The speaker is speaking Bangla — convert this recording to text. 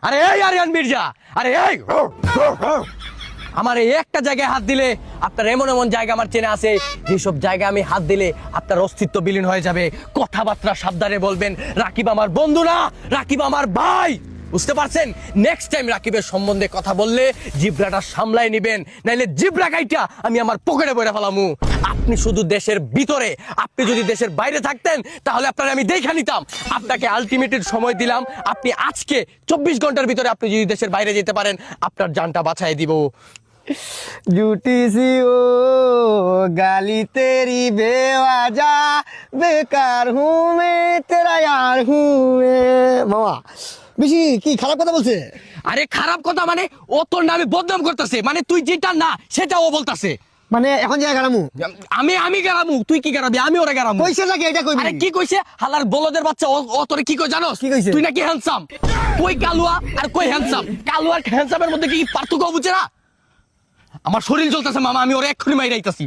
আরে এই আরিয়ান মির্জা, আরে এই আমার এই একটা জায়গায় হাত দিলে আপনার এমন এমন জায়গা আমার চেনা আছে যেসব জায়গায় আমি হাত দিলে আপনার অস্তিত্ব বিলীন হয়ে যাবে। কথাবার্তা সাবধানে বলবেন। রাকিব আমার বন্ধু না, রাকিব আমার ভাই, বুঝতে পারছেন? নেক্সট টাইম রাকিবের সম্বন্ধে কথা বললে জিব্রাটা সামলায় নিবেন, নাইলে জিব্রা গাইটা আমি আমার পকেটে বইরা ফেলামু। আপনি শুধু দেশের ভিতরে, আপনি যদি দেশের বাইরে থাকতেন তাহলে আপনারা আমি দেখা নিতাম। আপনাকে আলটিমেটেড সময় দিলাম, আপনি আজকে 24 ঘন্টার ভিতরে আপনি যদি দেশের বাইরে যেতে পারেন আপনার জানটা বাঁচাই দিব। झूठी सी ओ गाली तेरी बेवजह बेकार हूँ मैं तेरा यार हूँ মামা বেশি কি খারাপ কথা বলছে? আরে খারাপ কথা মানে ও তোর নামে বদনাম করতেছে, মানে তুই যেটা না সেটা ও বলতাছে। মানে এখন যায় গারামু আমি গেরামু, তুই কি গেরাবি? আমি ওরা গেরামু। কইছে নাকি এটা কইবি? আরে কি কইছে? হালার বলদের বাচ্চা, ও তোরে কি কই জানোস? কি কইছে? তুই নাকি হ্যান্ডসাম। কই কালুয়া আর কই হ্যান্ডসাম? কালুয়া আর হ্যান্ডসামের মধ্যে কি পার্থক্য বুঝে না? আমার শরীর জ্বলতেছে মামা, আমি ওরে এক্ষুনি মাইরাইতাছি।